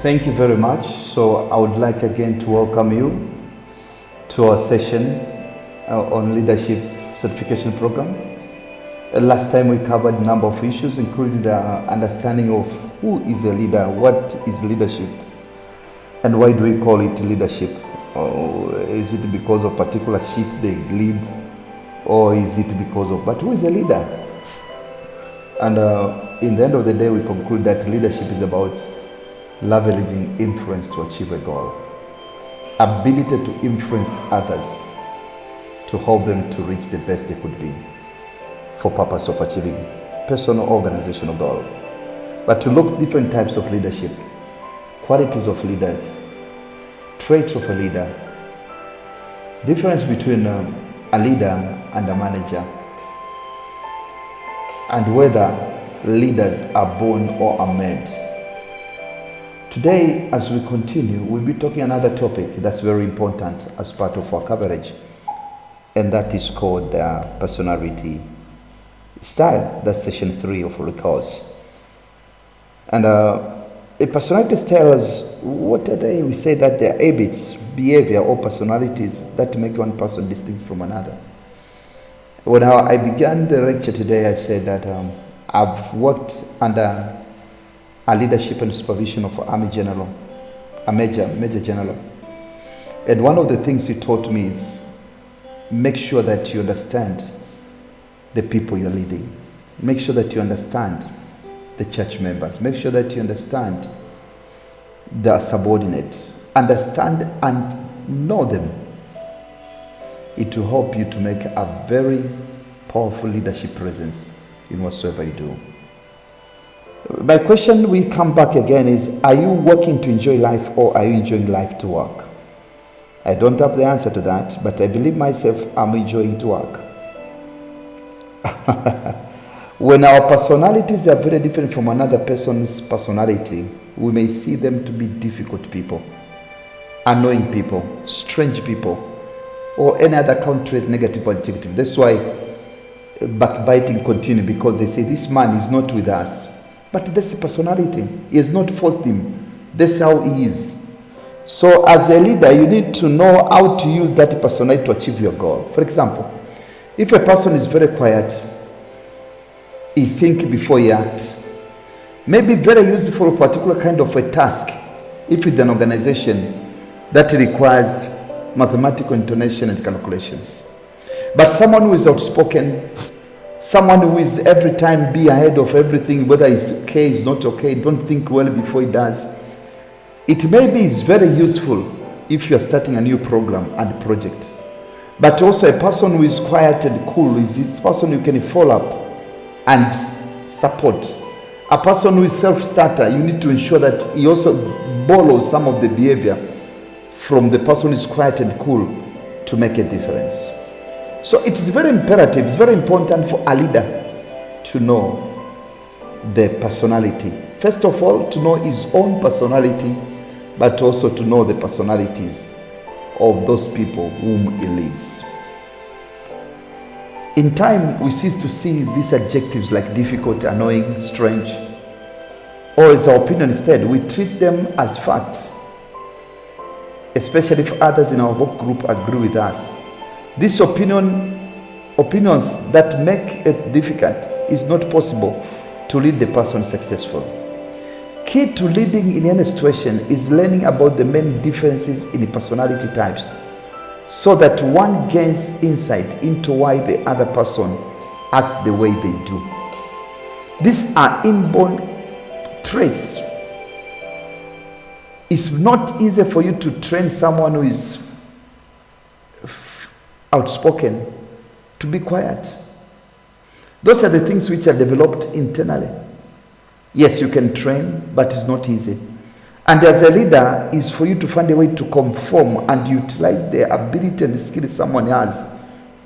Thank you very much. So I would like again to welcome you to our session on leadership certification program. Last time we covered a number of issues, including the understanding of who is a leader, what is leadership, and why do we call it leadership? Is it because of particular sheep they lead, or is it because of, but who is a leader? And in the end of the day, we conclude that leadership is about leveraging influence to achieve a goal, ability to influence others to help them to reach the best they could be for purpose of achieving personal organizational goal. But to look different types of leadership, qualities of leaders, traits of a leader, difference between a leader and a manager, and whether leaders are born or are made. Today, as we continue, we'll be talking another topic that's very important as part of our coverage, and that is called personality style. That's session 3 of our course. And a personality style is, what are they? We say that they're habits, behavior, or personalities that make one person distinct from another. When I began the lecture today, I said that I've worked under a leadership and supervision of Army General, a Major General. And one of the things he taught me is make sure that you understand the people you're leading. Make sure that you understand the church members. Make sure that you understand the subordinates. Understand and know them. It will help you to make a very powerful leadership presence in whatsoever you do. My question we come back again is, are you working to enjoy life, or are you enjoying life to work? I don't have the answer to that, but I believe myself I'm enjoying to work. When our personalities are very different from another person's personality, we may see them to be difficult people, annoying people, strange people, or any other counter negative adjective. That's why backbiting continues, because they say this man is not with us. But that's a personality. He has not forced him. That's how he is. So as a leader, you need to know how to use that personality to achieve your goal. For example, if a person is very quiet, he thinks before he acts, maybe very useful for a particular kind of a task, if it's an organization that requires mathematical intonation and calculations. But someone who is outspoken, someone who is every time be ahead of everything, whether it's okay, it's not okay, don't think well before he does. It maybe is very useful if you're starting a new program and project. But also a person who is quiet and cool is this person you can follow up and support. A person who is self-starter, you need to ensure that he also borrows some of the behavior from the person who is quiet and cool to make a difference. So it is very imperative, it's very important for a leader to know the personality. First of all, to know his own personality, but also to know the personalities of those people whom he leads. In time, we cease to see these adjectives like difficult, annoying, strange, or as our opinion. Instead, we treat them as fact, especially if others in our work group agree with us. These opinions that make it difficult is not possible to lead the person successful. Key to leading in any situation is learning about the main differences in the personality types, so that one gains insight into why the other person act the way they do. These are inborn traits. It's not easy for you to train someone who is outspoken to be quiet. Those are the things which are developed internally. Yes, you can train, but it's not easy. And as a leader, is for you to find a way to conform and utilize the ability and the skill someone has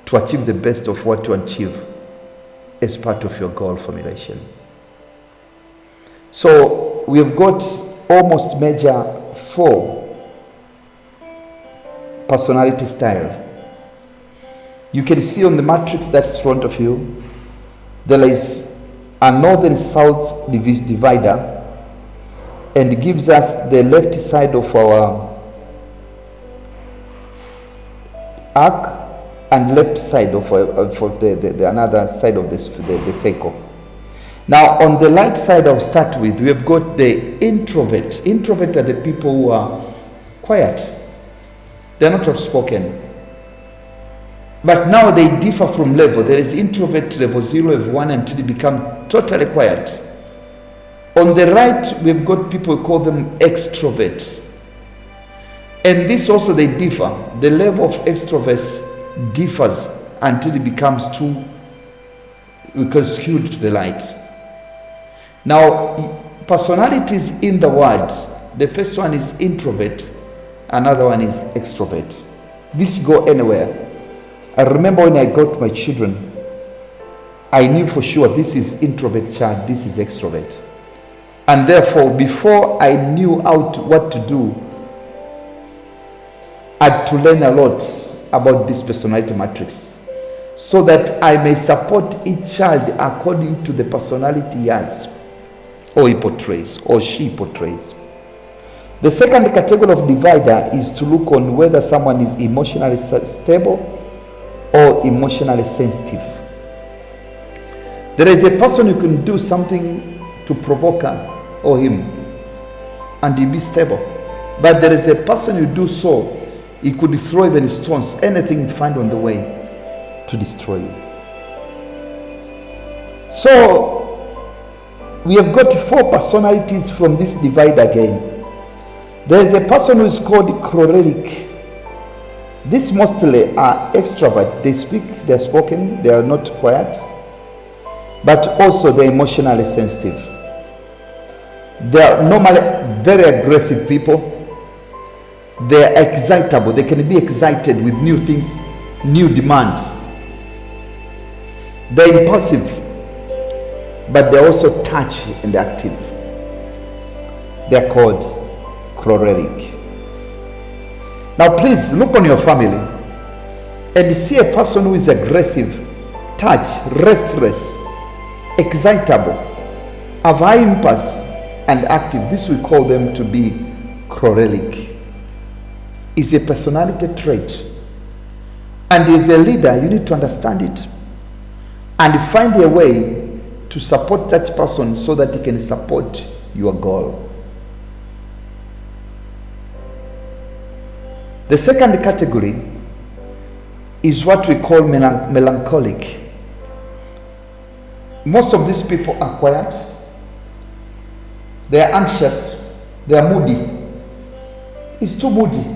to achieve the best of what to achieve as part of your goal formulation. So we have got almost major 4 personality styles. You can see on the matrix that's in front of you, there is a north and south divider, and gives us the left side of our arc and left side of the another side of the circle. Now, on the right side I'll start with, we have got the introvert. Introvert are the people who are quiet. They're not outspoken. But now they differ from level. There is introvert level 0, level 1, until they become totally quiet. On the right, we've got people who call them extrovert. And this also, they differ. The level of extroverts differs until it becomes too, we call skewed to the light. Now, personalities in the word, the first one is introvert, another one is extrovert. This go anywhere. I remember when I got my children, I knew for sure this is introvert child, this is extrovert. And therefore, before I knew what to do, I had to learn a lot about this personality matrix, so that I may support each child according to the personality he has, or he portrays, or she portrays. The second category of divider is to look on whether someone is emotionally stable or emotionally sensitive. There is a person who can do something to provoke her or him, and he be stable. But there is a person who do so, he could throw even stones, anything you find on the way to destroy you. So, we have got 4 personalities from this divide again. There is a person who is called choleric. These mostly are extrovert. They speak, they are spoken, they are not quiet, but also they are emotionally sensitive. They are normally very aggressive people. They are excitable. They can be excited with new things, new demand. They are impulsive, but they are also touchy and active. They are called choleric. Now please look on your family and see a person who is aggressive, touchy, restless, excitable, have high impulse and active. This we call them to be choleric. It's a personality trait. And as a leader, you need to understand it and find a way to support that person so that he can support your goal. The second category is what we call melancholic. Most of these people are quiet. They are anxious. They are moody. It's too moody.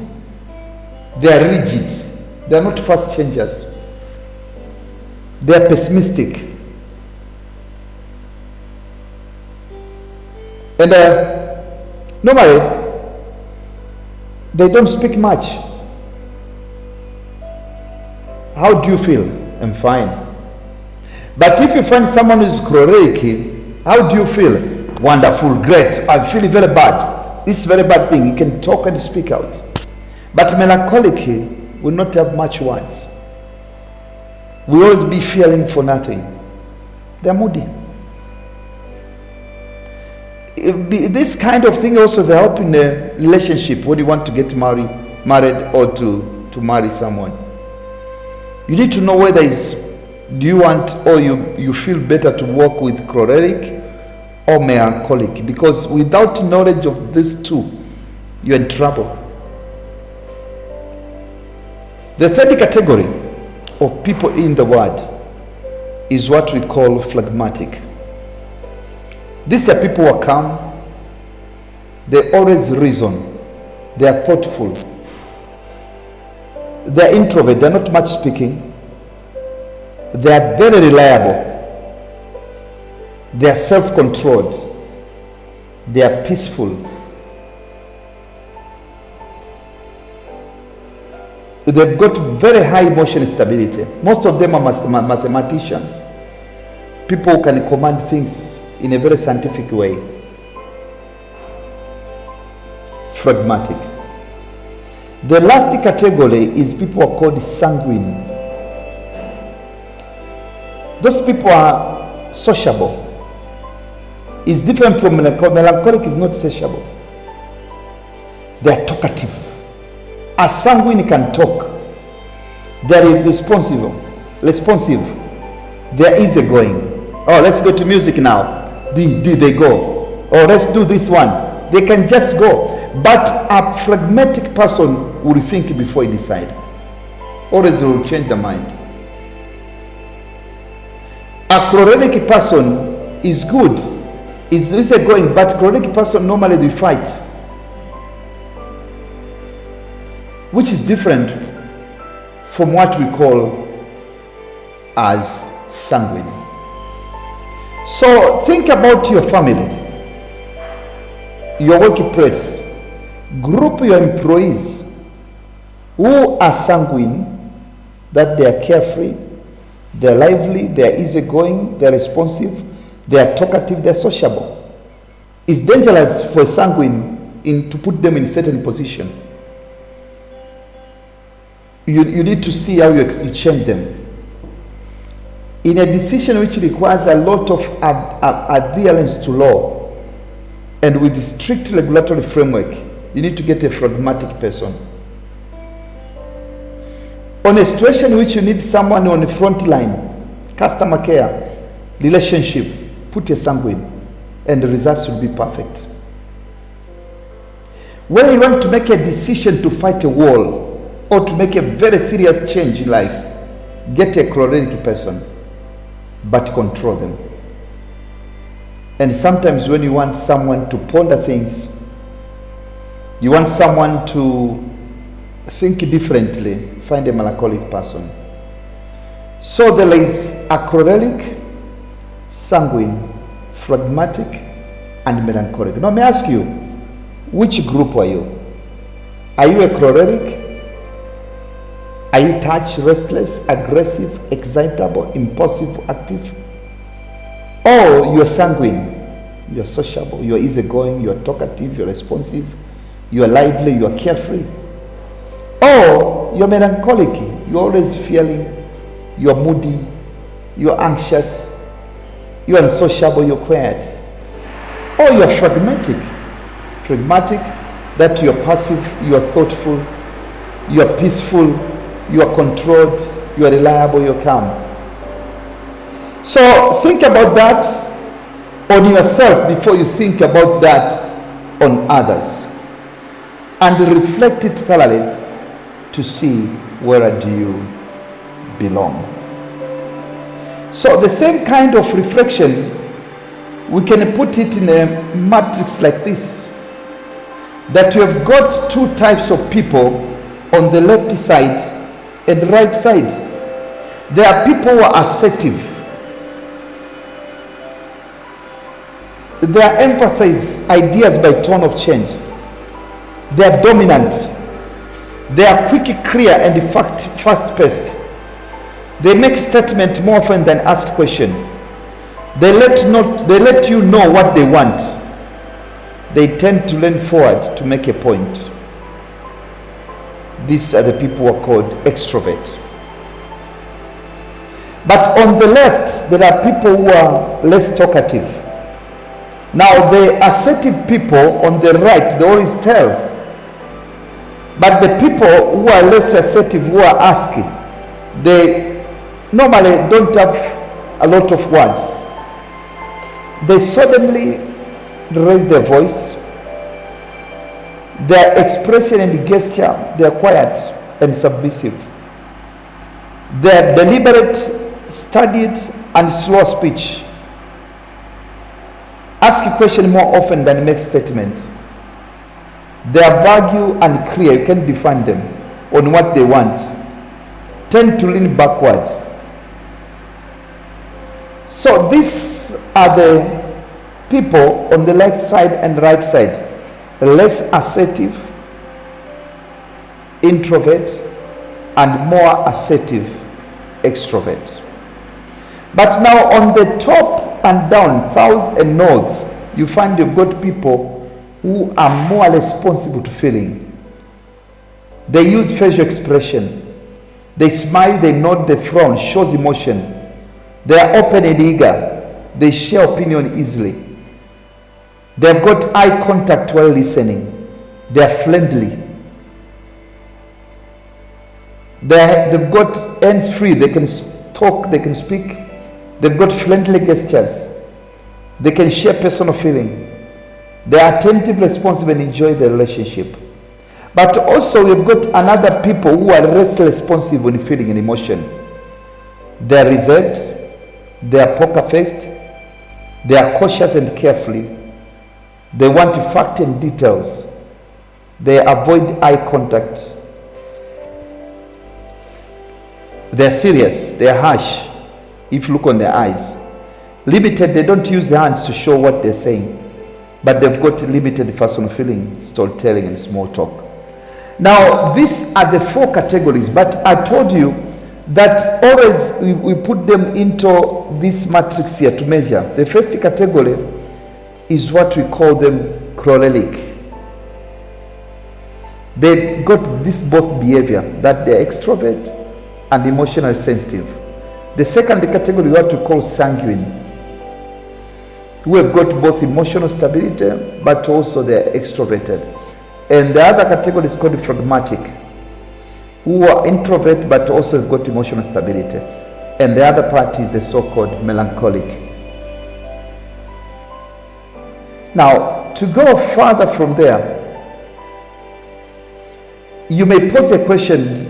They are rigid. They are not fast changers. They are pessimistic. And normally, they don't speak much. How do you feel? I'm fine. But if you find someone who is choleric, how do you feel? Wonderful, great. I feel very bad. This is a very bad thing. You can talk and speak out. But melancholic will not have much words. We always be feeling for nothing. They're moody. This kind of thing also is help in a relationship when you want to get married or to marry someone. You need to know whether do you want or you feel better to work with choleric or melancholic, because without knowledge of these two, you're in trouble. The third category of people in the world is what we call phlegmatic. These are people who are calm. They always reason. They are thoughtful. They are introvert. They are not much speaking. They are very reliable. They are self-controlled. They are peaceful. They've got very high emotional stability. Most of them are mathematicians. People who can command things in a very scientific way. Phlegmatic. The last category is people who are called sanguine. Those people are sociable. It's different from melancholic. Melancholic is not sociable. They are talkative. A sanguine can talk. They are responsive. They are easygoing. Oh, let's go to music now. They go. Oh, let's do this one. They can just go. But a phlegmatic person will think before he decide. Always will change the mind. A choleric person is good, is easygoing, but choleric person normally they fight, which is different from what we call as sanguine. So think about your family, your workplace, group your employees who are sanguine, that they are carefree, they are lively, they are easygoing, they are responsive, they are talkative, they are sociable. It's dangerous for a sanguine to put them in a certain position. You need to see how you change them. In a decision which requires a lot of adherence to law and with the strict regulatory framework, you need to get a phlegmatic person. On a situation in which you need someone on the front line, customer care, relationship, put a sanguine and the results will be perfect. When you want to make a decision to fight a war or to make a very serious change in life, get a choleric person, but control them. And sometimes when you want someone to ponder things, you want someone to think differently, find a melancholic person. So there is a choleric, sanguine, phlegmatic, and melancholic. Now may I ask you, which group are you? Are you a choleric? Are you touchy, restless, aggressive, excitable, impulsive, active? Or you're sanguine, you're sociable, you're easygoing, you're talkative, you're responsive, you're lively, you're carefree? Or you're melancholic, you're always feeling, you're moody, you're anxious, you're unsociable, you're quiet? Or you're phlegmatic, that you're passive, you're thoughtful, you're peaceful, you are controlled, you are reliable, you are calm. So think about that on yourself before you think about that on others. And reflect it thoroughly to see where do you belong. So the same kind of reflection, we can put it in a matrix like this. That you have got two types of people on the left side and right side. There are people who are assertive. They emphasize ideas by tone of change. They are dominant. They are quick, clear, and fast-paced. They make statement more often than ask question. They let you know what they want. They tend to lean forward to make a point. These are the people who are called extrovert. But on the left, there are people who are less talkative. Now, the assertive people on the right, they always tell. But the people who are less assertive, who are asking, they normally don't have a lot of words. They suddenly raise their voice. Their expression and gesture, they are quiet and submissive. They are deliberate, studied, and slow speech. Ask a question more often than make statement. They are vague and clear. You can define them on what they want. Tend to lean backward. So these are the people on the left side and right side. Less assertive, introvert, and more assertive, extrovert. But now on the top and down, south and north, you find you've got people who are more responsible to feeling. They use facial expression. They smile, they nod, they frown, shows emotion. They are open and eager. They share opinion easily. They've got eye contact while listening. They are friendly. They've got hands free. They can talk, they can speak. They've got friendly gestures. They can share personal feeling. They are attentive, responsive, and enjoy the relationship. But also we've got another people who are less responsive when feeling an emotion. They are reserved. They are poker-faced. They are cautious and carefully. They want fact and details. They avoid eye contact. They are serious. They are harsh. If you look on their eyes. Limited, they don't use their hands to show what they're saying. But they've got limited personal feeling, storytelling, and small talk. Now, these are the 4 categories, but I told you that always we put them into this matrix here to measure. The first category is what we call them choleric. They got this both behavior, that they're extrovert and emotionally sensitive. The second category is what we call sanguine, who have got both emotional stability, but also they're extroverted. And the other category is called phlegmatic, who are introvert, but also have got emotional stability. And the other part is the so-called melancholic. Now, to go further from there, you may pose a question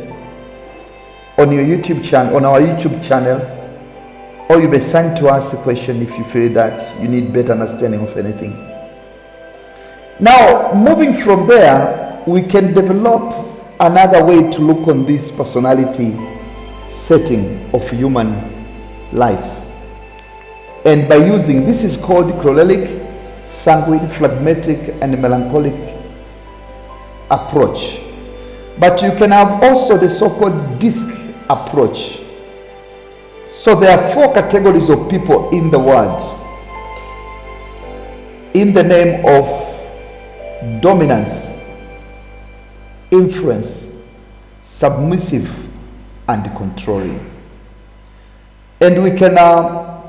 on your YouTube channel, on our YouTube channel, or you may send to us a question if you feel that you need better understanding of anything. Now, moving from there, we can develop another way to look on this personality setting of human life. And by using, this is called choleric, sanguine, phlegmatic, and melancholic approach. But you can have also the so-called disc approach. So there are 4 categories of people in the world in the name of dominance, influence, submissive, and controlling. And we can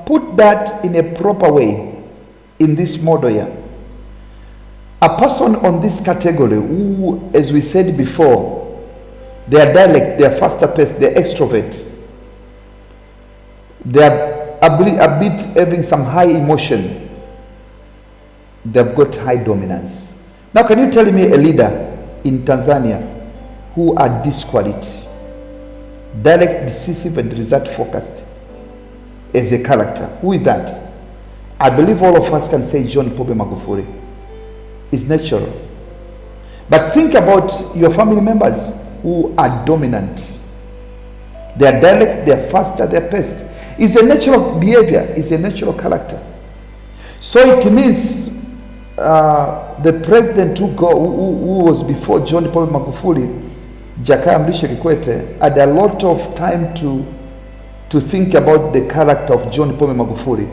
put that in a proper way in this model here. A person on this category who, as we said before, they are dialect, they are faster paced, they are extrovert, they are a bit having some high emotion, they've got high dominance. Now, can you tell me a leader in Tanzania who are this quality? Direct, decisive, and result focused as a character. Who is that? I believe all of us can say John Pombe Magufuli. It's natural. But think about your family members who are dominant. They are direct, they are faster, they are paced. It's a natural behavior, it's a natural character. So it means the president who was before John Pombe Magufuli, Jakaya Mrisho Kikwete, had a lot of time to think about the character of John Pombe Magufuli.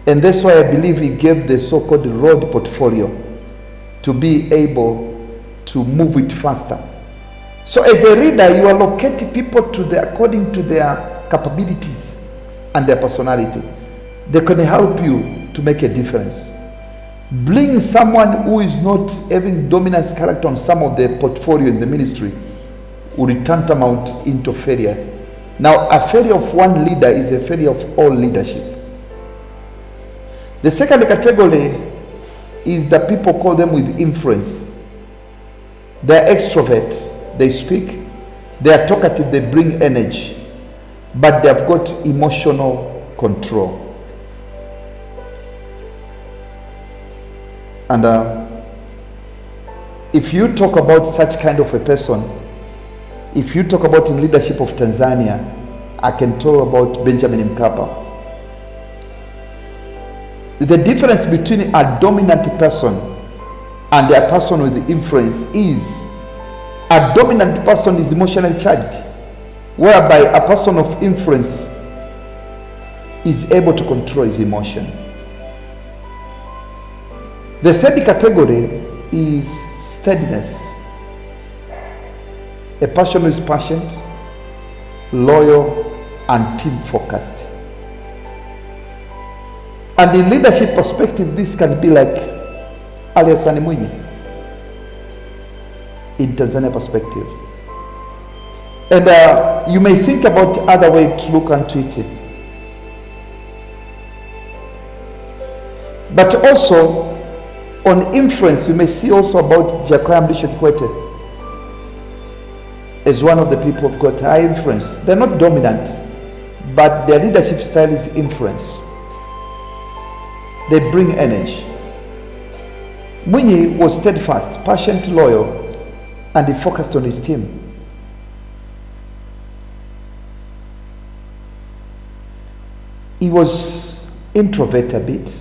And that's why I believe he gave the so-called road portfolio to be able to move it faster. So as a reader, you allocate people according to their capabilities and their personality. They can help you to make a difference. Bring someone who is not having dominance character on some of the portfolio in the ministry will return them out into failure. Now, a failure of one leader is a failure of all leadership. The second category is that people call them with influence. They're extrovert, they speak, they are talkative, they bring energy, but they have got emotional control. And if you talk about such kind of a person, if you talk about in leadership of Tanzania, I can talk about Benjamin Mkapa. The difference between a dominant person and a person with influence is a dominant person is emotionally charged, whereby a person of influence is able to control his emotion. The third category is steadiness. A person who is patient, loyal, and team-focused. And in leadership perspective, this can be like Ali Hassan Mwinyi. in Tanzania perspective. And you may think about other way to look into it. But also, on influence, you may see also about Jakaya Mrisho Kikwete as one of the people who've got high influence. They're not dominant, but their leadership style is influence. They bring energy. Mwinyi was steadfast, patient, loyal, and he focused on his team. He was introvert a bit,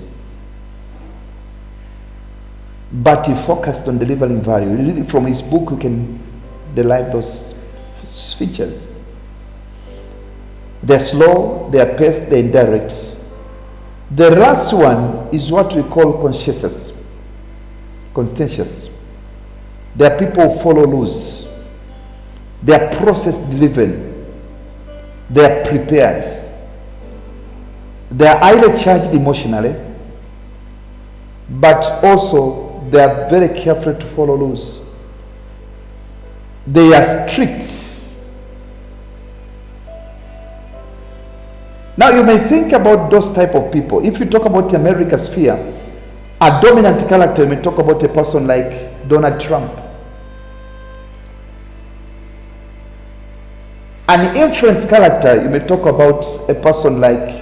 but he focused on delivering value. You read it from his book, you can derive those features. They're slow, they're paced, they're indirect. The last one is what we call conscientious. They are people who follow rules. They are process driven. They are prepared. They are highly charged emotionally, but also they are very careful to follow rules. They are strict. Now you may think about those type of people. If you talk about America sphere, a dominant character, you may talk about a person like Donald Trump. An influence character, you may talk about a person like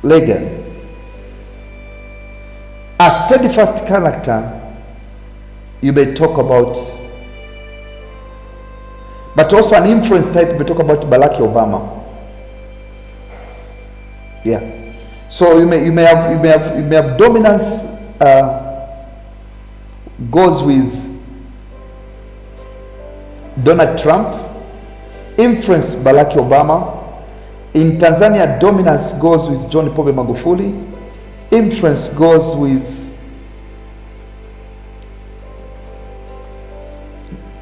Reagan. A steadfast character, you may talk about, but also an influence type, you may talk about Barack Obama. Yeah. So you may have dominance goes with Donald Trump, influence Barack Obama. In Tanzania, dominance goes with John Pombe Magufuli. Influence goes with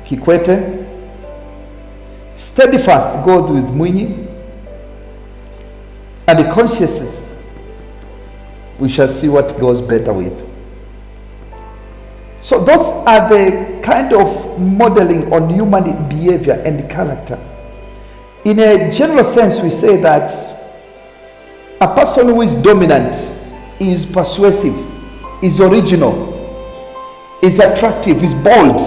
Kikwete. Steadfast goes with Mwinyi. And the consciousness, we shall see what goes better with. So those are the kind of modeling on human behavior and character. In a general sense, we say that a person who is dominant is persuasive, is original, is attractive, is bold,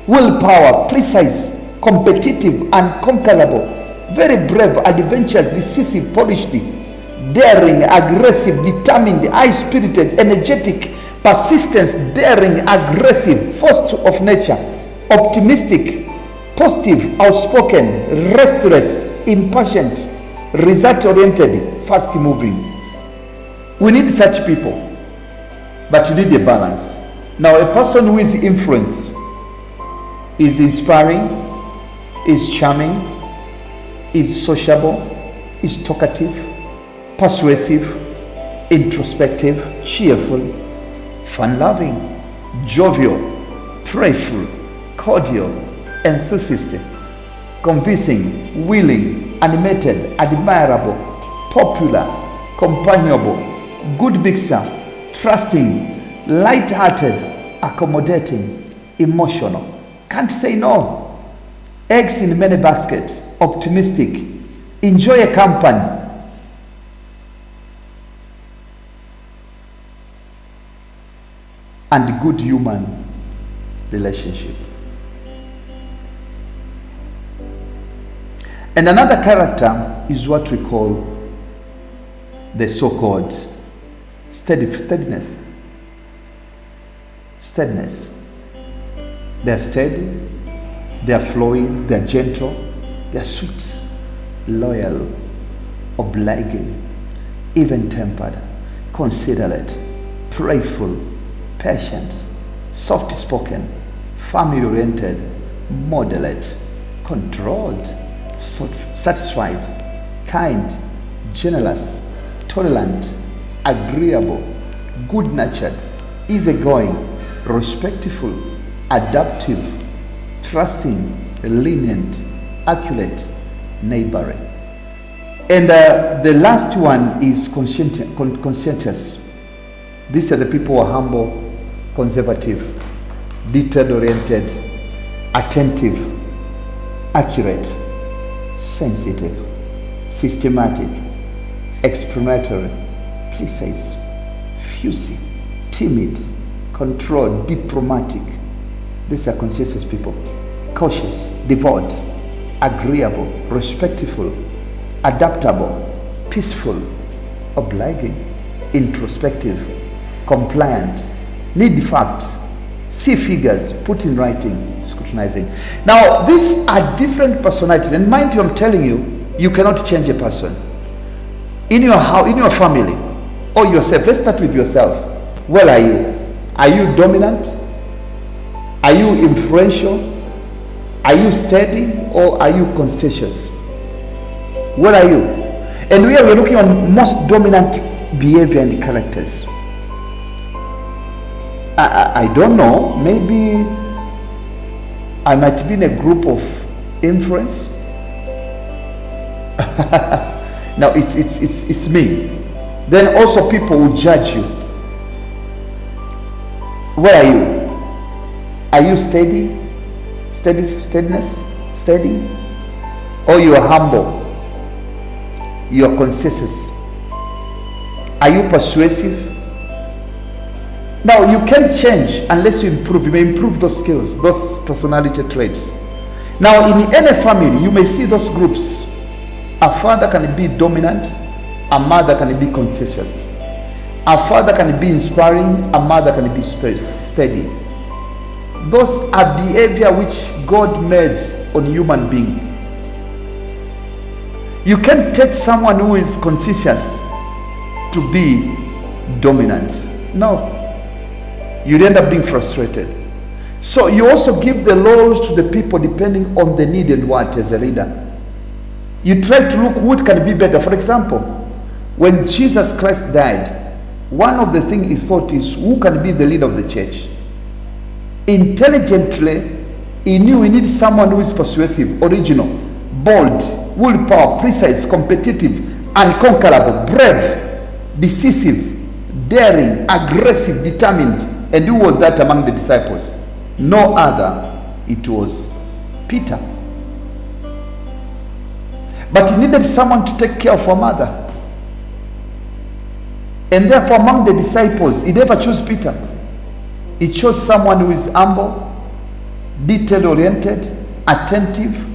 willpower, precise, competitive, unconquerable, very brave, adventurous, decisive, polished, daring, aggressive, determined, high-spirited, energetic, persistent, daring, aggressive, force of nature, optimistic, positive, outspoken, restless, impatient, result-oriented, fast-moving. We need such people, but you need a balance. Now, a person who is influenced is inspiring, is charming, is sociable, is talkative, persuasive, introspective, cheerful, fun-loving, jovial, playful, cordial, enthusiastic, convincing, willing, animated, admirable, popular, companionable, good mixer, trusting, light-hearted, accommodating, emotional, can't say no, eggs in many baskets, optimistic, enjoy a company, and good human relationship. And another character is what we call the so-called steadiness. Steadiness. They are steady, they are flowing, they are gentle, they are sweet, loyal, obliging, even-tempered, considerate, playful, patient, soft-spoken, family-oriented, moderate, controlled, satisfied, kind, generous, tolerant, agreeable, good-natured, easygoing, respectful, adaptive, trusting, lenient, accurate, neighboring. And the last one is conscientious. These are the people who are humble, conservative, detail-oriented, attentive, accurate, sensitive, systematic, explanatory, precise, fussy, timid, controlled, diplomatic. These are conscientious people. Cautious, devout, agreeable, respectful, adaptable, peaceful, obliging, introspective, compliant, need fact, see figures, put in writing, scrutinizing. Now, these are different personalities, and mind you, I'm telling you, you cannot change a person. In your house, in your family, or yourself. Let's start with yourself. Where are you? Are you dominant? Are you influential? Are you steady, or are you conscientious? Where are you? And we are looking on most dominant behavior and characters. I don't know, maybe I might be in a group of influence. Now it's me. Then also people will judge you. Where are you? Are you steady? Steadiness? Steady? Or you are humble? You are conscientious? Are you persuasive? Now, you can't change unless you improve. You may improve those skills, those personality traits. Now, in any family, you may see those groups. A father can be dominant, a mother can be conscientious. A father can be inspiring, a mother can be steady. Those are behavior which God made on human being. You can't take someone who is conscientious to be dominant. No. You'd end up being frustrated. So you also give the laws to the people depending on the need and want as a leader. You try to look what can be better. For example, when Jesus Christ died, one of the things he thought is who can be the leader of the church. Intelligently, he knew he needed someone who is persuasive, original, bold, willpower, precise, competitive, unconquerable, brave, decisive, daring, aggressive, determined. And who was that among the disciples? No other. It was Peter. But he needed someone to take care of her mother. And therefore among the disciples, he never chose Peter. He chose someone who is humble, detail-oriented, attentive,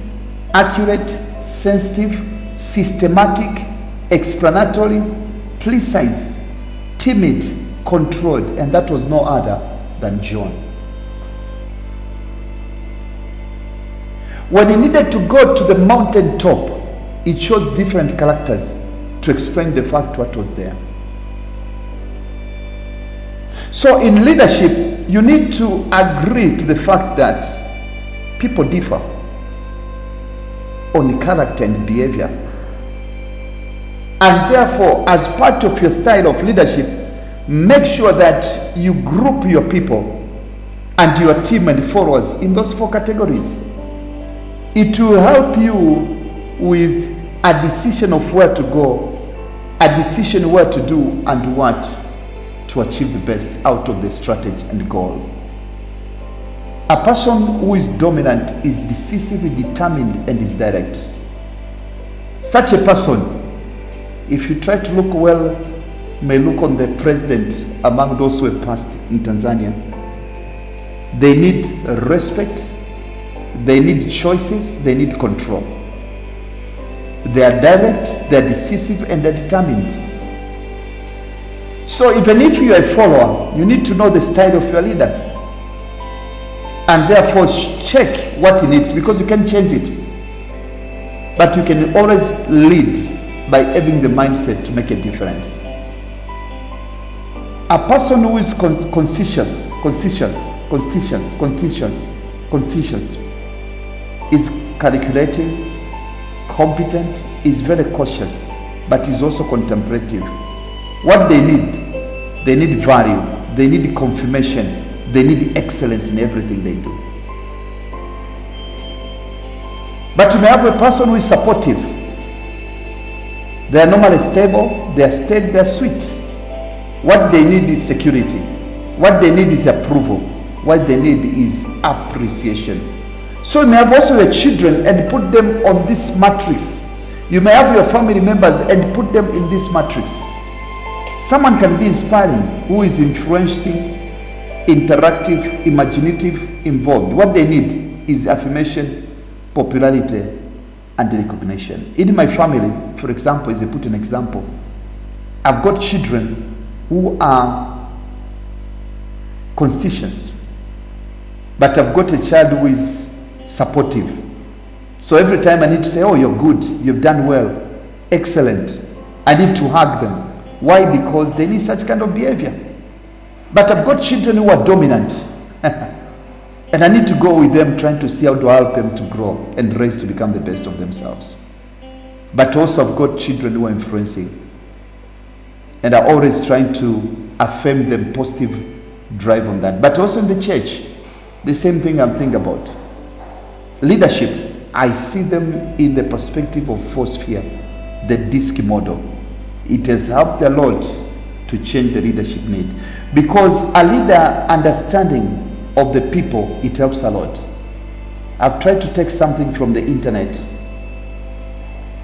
accurate, sensitive, systematic, explanatory, precise, timid, controlled, and that was no other than John. When he needed to go to the mountain top, he chose different characters to explain the fact what was there. So in leadership, you need to agree to the fact that people differ on character and behavior. And therefore, as part of your style of leadership, make sure that you group your people and your team and followers in those 4 categories. It will help you with a decision of where to go, a decision where to do and what to achieve the best out of the strategy and goal. A person who is dominant is decisively determined and is direct. Such a person, if you try to look well, may look on the president among those who have passed in Tanzania. They need respect, they need choices, they need control. They are direct, they are decisive, and they are determined. So even if you are a follower, you need to know the style of your leader. And therefore check what he needs, because you can change it. But you can always lead by having the mindset to make a difference. A person who is conscientious is calculating, competent, is very cautious, but is also contemplative. What they need value, they need confirmation, they need excellence in everything they do. But you may have a person who is supportive. They are normally stable, they are steady, they are sweet. What they need is security. What they need is approval. What they need is appreciation. So you may have also your children and put them on this matrix. You may have your family members and put them in this matrix. Someone can be inspiring who is influencing, interactive, imaginative, involved. What they need is affirmation, popularity, and recognition. In my family, for example, as I put an example, I've got children who are constituents, but I've got a child who is supportive. So every time I need to say, oh, you're good, you've done well, excellent, I need to hug them. Why? Because they need such kind of behavior. But I've got children who are dominant. And I need to go with them trying to see how to help them to grow and raise to become the best of themselves. But also I've got children who are influencing. And I'm always trying to affirm them, positive drive on that. But also in the church, the same thing I'm thinking about. Leadership, I see them in the perspective of four sphere, the DISC model. It has helped a lot to change the leadership need. Because a leader understanding of the people, it helps a lot. I've tried to take something from the internet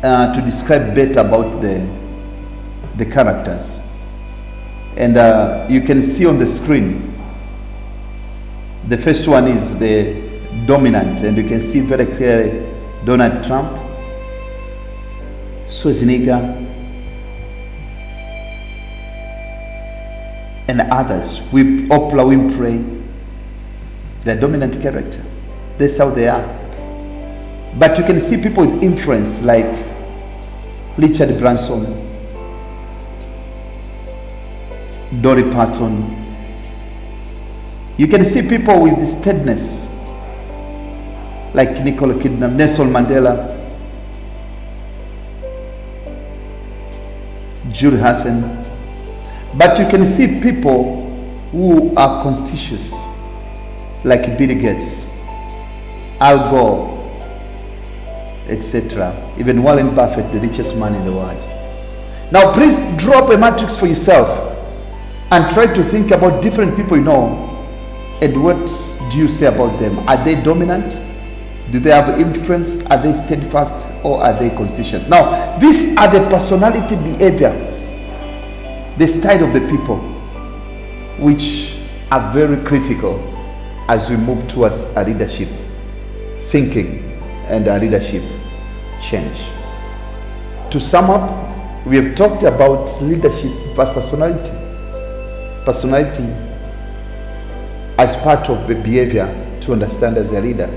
to describe better about the characters. And you can see on the screen, the first one is the dominant, and you can see very clearly Donald Trump, Schwarzenegger, and others. With Oprah Winfrey, they're dominant character. That's how they are. But you can see people with influence like Richard Branson, Dolly Parton. You can see people with steadiness like Nicole Kidman, Nelson Mandela, Jules Hassan. But you can see people who are conspicuous like Bill Gates, Al Gore, etc. Even Warren Buffett, the richest man in the world. Now please draw up a matrix for yourself and try to think about different people you know, and what do you say about them? Are they dominant? Do they have influence? Are they steadfast, or are they conspicuous? Now these are the personality behavior, the style of the people, which are very critical as we move towards a leadership thinking and a leadership change. To sum up, we have talked about leadership but personality as part of the behavior to understand as a leader.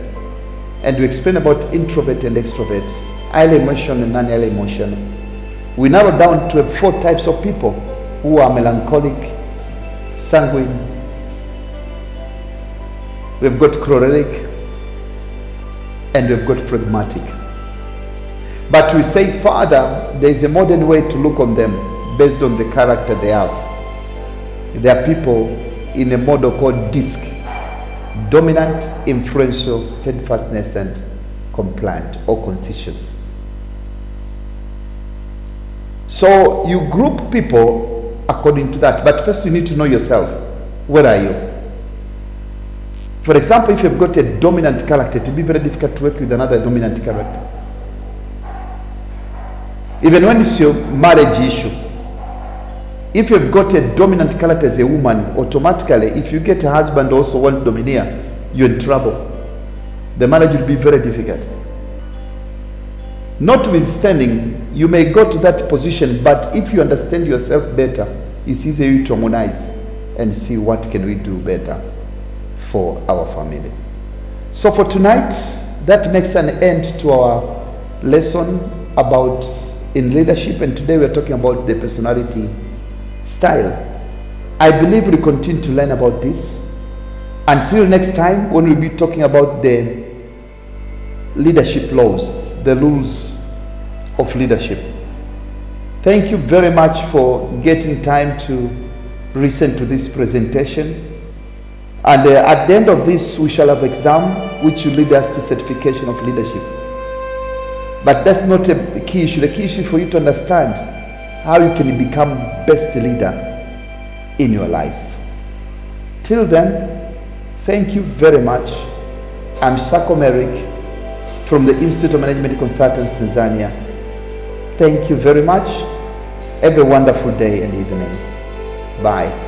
And we explain about introvert and extrovert, highly emotional and non-highly emotional. We narrow down to 4 types of people who are melancholic, sanguine, we've got choleric, and we've got phlegmatic. But we say further, there is a modern way to look on them based on the character they have. There are people in a model called DISC, dominant, influential, steadfastness, and compliant or conspicuous. So you group people according to that, but first you need to know yourself. Where are you? For example, if you've got a dominant character, it will be very difficult to work with another dominant character. Even when it's your marriage issue, if you've got a dominant character as a woman, automatically, if you get a husband also want to domineer, you're in trouble. The marriage will be very difficult. Notwithstanding, you may go to that position, but if you understand yourself better, it's easier to harmonize and see what can we do better for our family. So for tonight, that makes an end to our lesson about in leadership, and today we're talking about the personality style. I believe we'll continue to learn about this until next time when we'll be talking about the leadership laws, the rules of leadership. Thank you very much for getting time to listen to this presentation. And at the end of this, we shall have exam which will lead us to certification of leadership. But that's not the key issue. The key issue for you to understand how you can become best leader in your life. Till then, Thank you very much. I'm Sako Merrick from the Institute of Management Consultants, Tanzania. Thank you very much. Have a wonderful day and evening. Bye.